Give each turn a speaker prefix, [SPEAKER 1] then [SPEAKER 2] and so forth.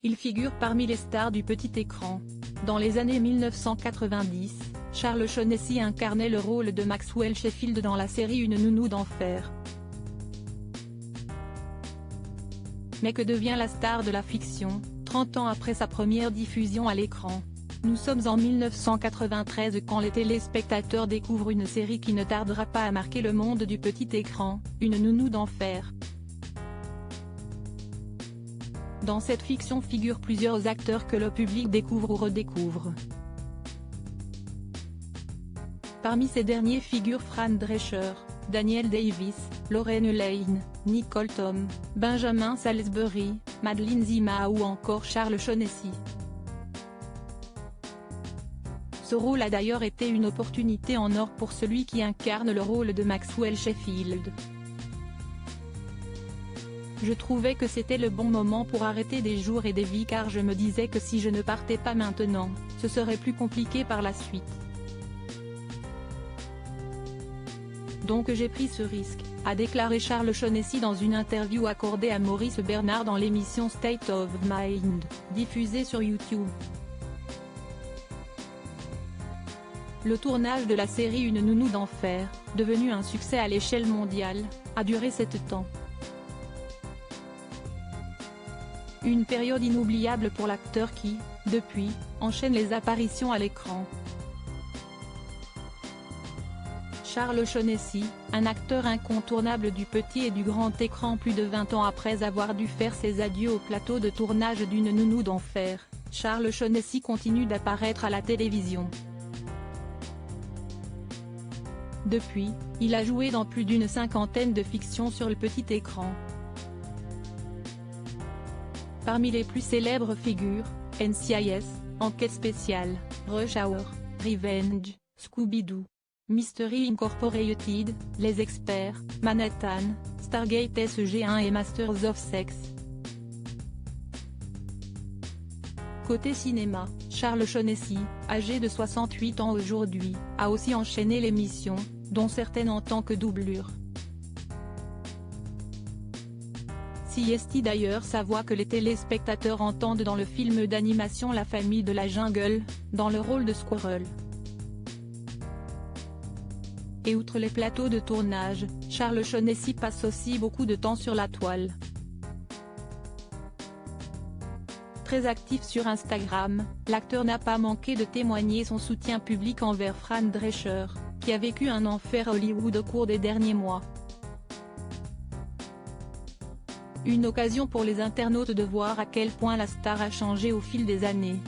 [SPEAKER 1] Il figure parmi les stars du petit écran. Dans les années 1990, Charles Shaughnessy incarnait le rôle de Maxwell Sheffield dans la série Une nounou d'enfer. Mais que devient la star de la fiction, 30 ans après sa première diffusion à l'écran? Nous sommes en 1993 quand les téléspectateurs découvrent une série qui ne tardera pas à marquer le monde du petit écran, Une nounou d'enfer. Dans cette fiction figurent plusieurs acteurs que le public découvre ou redécouvre. Parmi ces derniers figurent Fran Drescher, Daniel Davis, Lorraine Lane, Nicole Thom, Benjamin Salisbury, Madeline Zima ou encore Charles Shaughnessy. Ce rôle a d'ailleurs été une opportunité en or pour celui qui incarne le rôle de Maxwell Sheffield. Je trouvais que c'était le bon moment pour arrêter des jours et des vies car je me disais que si je ne partais pas maintenant, ce serait plus compliqué par la suite. Donc j'ai pris ce risque, a déclaré Charles Shaughnessy dans une interview accordée à Maurice Bernard dans l'émission State of Mind, diffusée sur YouTube. Le tournage de la série Une nounou d'enfer, devenue un succès à l'échelle mondiale, a duré 7 ans. Une période inoubliable pour l'acteur qui, depuis, enchaîne les apparitions à l'écran. Charles Shaughnessy, un acteur incontournable du petit et du grand écran plus de 20 ans après avoir dû faire ses adieux au plateau de tournage d'Une nounou d'enfer, Charles Shaughnessy continue d'apparaître à la télévision. Depuis, il a joué dans plus d'une cinquantaine de fictions sur le petit écran. Parmi les plus célèbres figurent, NCIS, Enquête spéciale, Rush Hour, Revenge, Scooby-Doo, Mystery Incorporated, Les Experts, Manhattan, Stargate SG-1 et Masters of Sex. Côté cinéma, Charles Shaughnessy, âgé de 68 ans aujourd'hui, a aussi enchaîné les missions, dont certaines en tant que doublure. Si est d'ailleurs sa voix que les téléspectateurs entendent dans le film d'animation La famille de la jungle, dans le rôle de Squirrel. Et outre les plateaux de tournage, Charles Shaughnessy passe aussi beaucoup de temps sur la toile. Très actif sur Instagram, l'acteur n'a pas manqué de témoigner son soutien public envers Fran Drescher, qui a vécu un enfer à Hollywood au cours des derniers mois. Une occasion pour les internautes de voir à quel point la star a changé au fil des années.